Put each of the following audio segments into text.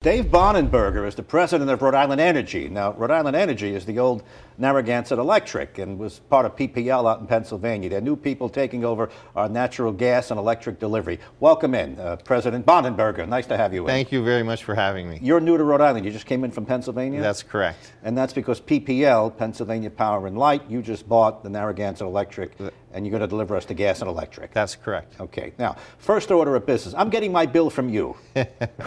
Dave Bonenberger is the president of Rhode Island Energy. Now, Rhode Island Energy is the old Narragansett Electric and was part of PPL out in Pennsylvania. They're new people taking over our natural gas and electric delivery. Welcome in, President Bonenberger. Nice to have you in. Thank you very much for having me. You're new to Rhode Island. You just came in from Pennsylvania? That's correct. And that's because PPL, Pennsylvania Power and Light, you just bought the Narragansett Electric, and you're going to deliver us the gas and electric. That's correct. Okay. Now, first order of business. I'm getting my bill from you.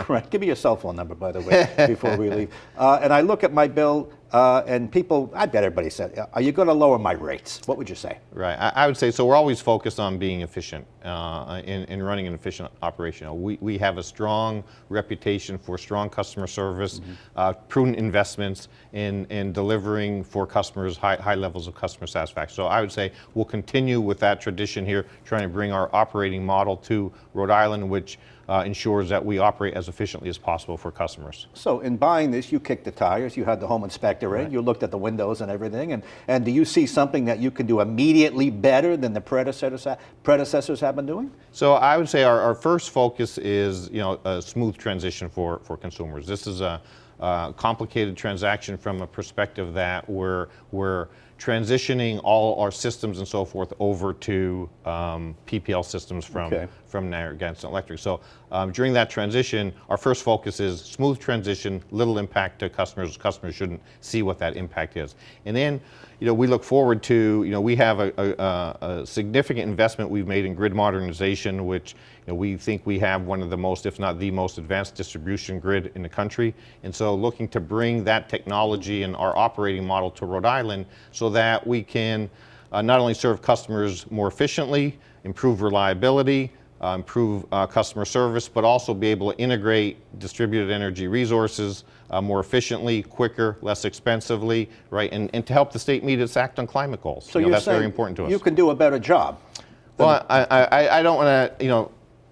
Right. Give me your cell phone number, by the way, before we leave. And I look at my bill, and people, I bet everybody said, are you going to lower my rates? What would you say? Right. I would say, so we're always focused on being efficient in running an efficient operation. We have a strong reputation for strong customer service, prudent investments in delivering for customers high levels of customer satisfaction. So I would say we'll continue with that tradition here, trying to bring our operating model to Rhode Island, which ensures that we operate as efficiently as possible for customers. So in buying this, you kicked the tires, you had the home inspector in, you looked at the windows and everything, and do you see something that you can do immediately better than the predecessors have been doing? So I would say our first focus is a smooth transition for consumers. This is a complicated transaction from a perspective that we're transitioning all our systems and so forth over to PPL systems from Narragansett Electric. So during that transition, our first focus is smooth transition, little impact to customers. Customers shouldn't see what that impact is. And then, we look forward to, we have a significant investment we've made in grid modernization, which we think we have one of the most, if not the most advanced distribution grid in the country. And so looking to bring that technology and our operating model to Rhode Island so that we can not only serve customers more efficiently, improve reliability, improve customer service, but also be able to integrate distributed energy resources more efficiently, quicker, less expensively, right? And to help the state meet its Act on Climate goals. So that's very important to us. You can do a better job. Well, I don't want to,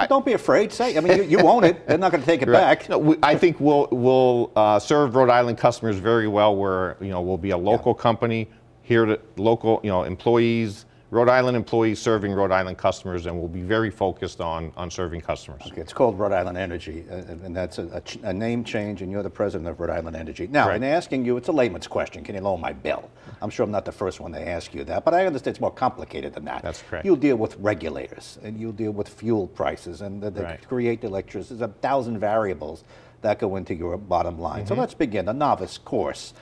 don't be afraid. Say, I mean, you own it. They're not going to take it back. No, I think we'll serve Rhode Island customers very well. Where we'll be a local company here to local employees, Rhode Island employees serving Rhode Island customers, and we'll be very focused on serving customers. Okay, it's called Rhode Island Energy, and that's a name change, and you're the president of Rhode Island Energy. Now, in asking you, it's a layman's question. Can you lower my bill? I'm sure I'm not the first one to ask you that, but I understand it's more complicated than that. That's correct. You'll deal with regulators, and you'll deal with fuel prices, and create the electricity. There's 1,000 variables that go into your bottom line. So let's begin, a novice course.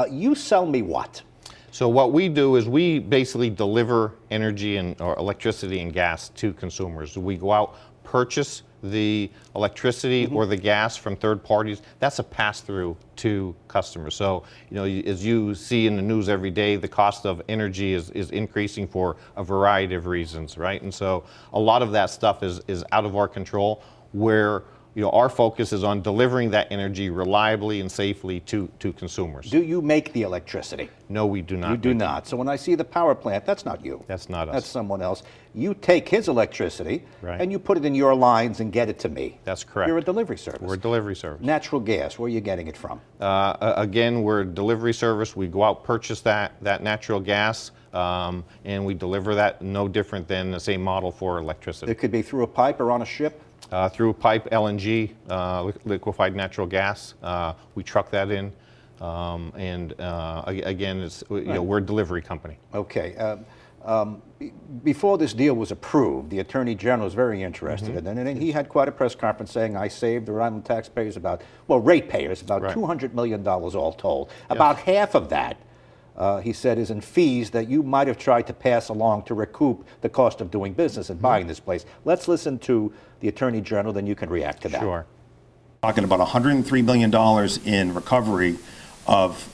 You sell me what? So what we do is we basically deliver energy or electricity and gas to consumers. We go out, purchase the electricity or the gas from third parties. That's a pass-through to customers. So, as you see in the news every day, the cost of energy is increasing for a variety of reasons, right? And so a lot of that stuff is out of our control, where our focus is on delivering that energy reliably and safely to consumers. Do you make the electricity? No, we do not. You do not. So when I see the power plant, that's not you. That's not us. That's someone else. You take his electricity and you put it in your lines and get it to me. That's correct. You're a delivery service. We're a delivery service. Natural gas, where are you getting it from? Again, we're a delivery service. We go out, purchase that natural gas, and we deliver that no different than the same model for electricity. It could be through a pipe or on a ship? Through pipe, LNG, liquefied natural gas. We truck that in, and again, we're a delivery company. Okay. Before this deal was approved, the Attorney General was very interested in it, and he had quite a press conference saying, I saved the Rhode Island taxpayers ratepayers, about $200 million all told. About half of that, he said, is in fees that you might have tried to pass along to recoup the cost of doing business and buying this place. Let's listen to the Attorney General, then you can react to that. Sure. Talking about $103 million in recovery of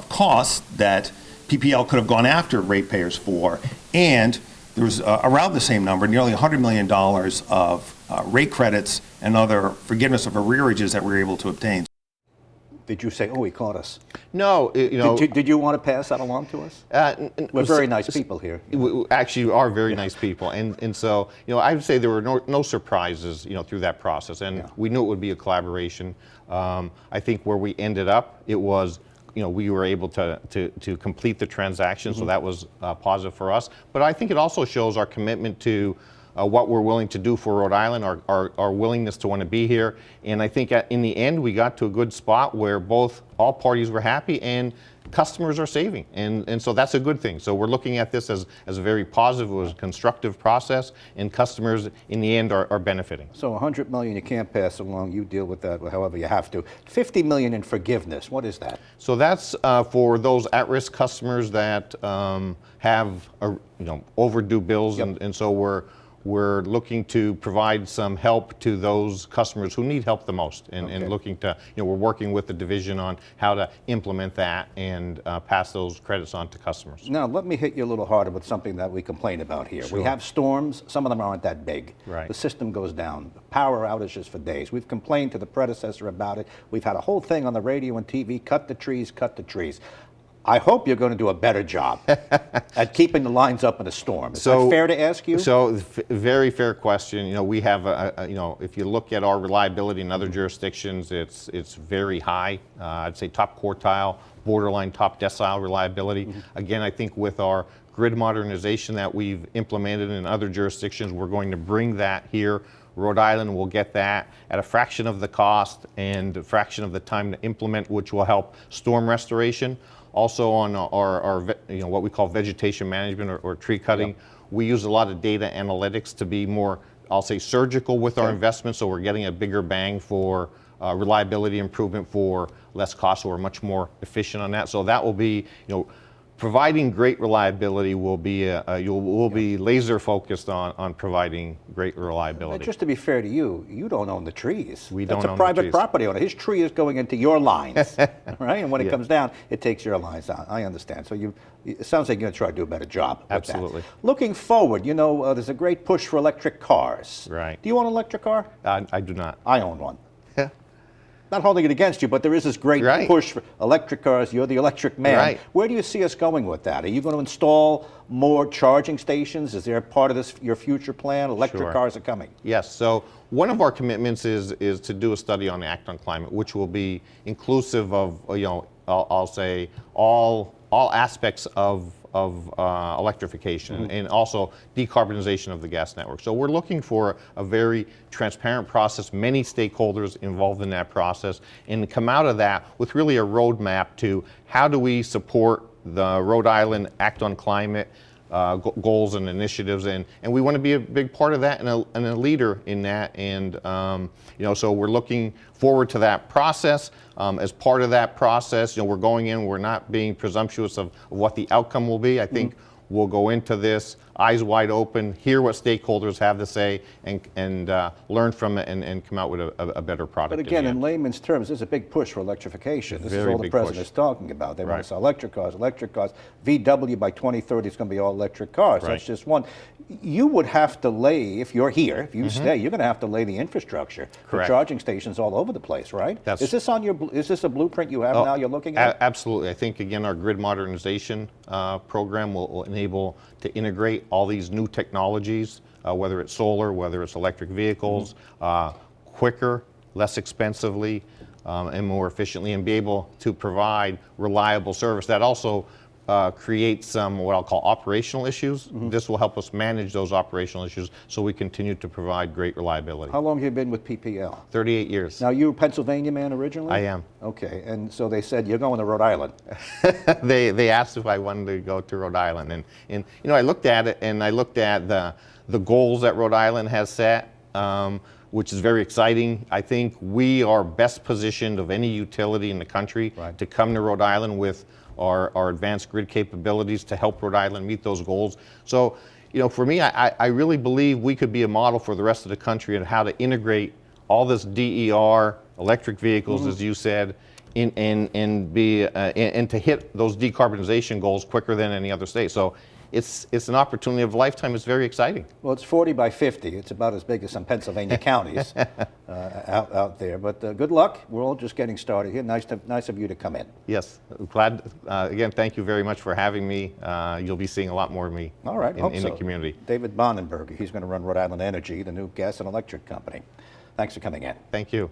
costs that PPL could have gone after ratepayers for, and there was around the same number, nearly $100 million of rate credits and other forgiveness of arrearages that we were able to obtain. Did you say, oh, he caught us? No, Did you want to pass that along to us? We're very nice people here. We actually are very nice people, and so I would say there were no surprises through that process, and we knew it would be a collaboration. I think where we ended up, it was we were able to complete the transaction, so that was positive for us. But I think it also shows our commitment to what we're willing to do for Rhode Island, our willingness to want to be here. And I think in the end, we got to a good spot where all parties were happy and customers are saving. And so that's a good thing. So we're looking at this as a very positive, it was a constructive process, and customers in the end are benefiting. So 100 million you can't pass along, you deal with that however you have to. 50 million in forgiveness, what is that? So that's for those at-risk customers that have overdue bills, Yep. and so we're looking to provide some help to those customers who need help the most, and looking to, we're working with the division on how to implement that and pass those credits on to customers. Now, let me hit you a little harder with something that we complain about here. Sure. We have storms, some of them aren't that big. Right. The system goes down, power outages for days. We've complained to the predecessor about it. We've had a whole thing on the radio and TV, cut the trees, cut the trees. I hope you're going to do a better job at keeping the lines up in a storm. Is that fair to ask you? So, very fair question. We have, if you look at our reliability in other jurisdictions, it's very high. I'd say top quartile, borderline top decile reliability. Again, I think with our grid modernization that we've implemented in other jurisdictions, we're going to bring that here. Rhode Island will get that at a fraction of the cost and a fraction of the time to implement, which will help storm restoration. Also on our what we call vegetation management or tree cutting, Yep. we use a lot of data analytics to be more, I'll say, surgical with our investments, so we're getting a bigger bang for reliability improvement for less cost, so we're much more efficient on that. So that will be, providing great reliability will be we'll be laser focused on providing great reliability. Just to be fair to you, you don't own the trees. We don't That's own a the private trees. property owner. His tree is going into your lines, right? And when it comes down, it takes your lines down. I understand. So it sounds like you're going to try to do a better job with Absolutely. that. Looking forward, there's a great push for electric cars. Right. Do you own an electric car? I do not. I own one. Not holding it against you, but there is this great Right. push for electric cars. You're the electric man. Right. Where do you see us going with that? Are you going to install more charging stations? Is there a part of your future plan? Electric Sure. cars are coming. Yes. So one of our commitments is to do a study on the Act on Climate, which will be inclusive of I'll say all aspects of electrification and also decarbonization of the gas network. So we're looking for a very transparent process, many stakeholders involved in that process, and come out of that with really a roadmap to how do we support the Rhode Island Act on Climate goals and initiatives, and we want to be a big part of that and a leader in that. And so we're looking forward to that process. As part of that process, we're going in. We're not being presumptuous of what the outcome will be. I think we'll go into this eyes wide open, hear what stakeholders have to say, and learn from it and come out with a better product. But again, in layman's terms, there's a big push for electrification. This is Very all the big president push. is talking about. They want Right. to sell electric cars. VW by 2030 is going to be all electric cars. Right. That's just one. You would have to lay, if you're here, if you stay, you're going to have to lay the infrastructure for Correct. charging stations all over the place, right? Is this a blueprint you have now you're looking at? Absolutely. I think, again, our grid modernization program will enable to integrate all these new technologies, whether it's solar, whether it's electric vehicles, quicker, less expensively, and more efficiently, and be able to provide reliable service. That also creates some what I'll call operational issues. This will help us manage those operational issues so we continue to provide great reliability. How long have you been with PPL? 38 years. Now, you a Pennsylvania man originally? I am. Okay, and so they said, you're going to Rhode Island. They asked if I wanted to go to Rhode Island, and I looked at it, and I looked at the goals that Rhode Island has set, which is very exciting. I think we are best positioned of any utility in the country Right. to come to Rhode Island with our advanced grid capabilities to help Rhode Island meet those goals. So, for me, I really believe we could be a model for the rest of the country on how to integrate all this DER, electric vehicles, as you said, and to hit those decarbonization goals quicker than any other state. So it's an opportunity of a lifetime. It's very exciting. Well, it's 40 by 50. It's about as big as some Pennsylvania counties out there. But good luck. We're all just getting started here. Nice of you to come in. Yes, glad. Again, thank you very much for having me. You'll be seeing a lot more of me All right, hope in so. the community. David Bonenberger. He's going to run Rhode Island Energy, the new gas and electric company. Thanks for coming in. Thank you.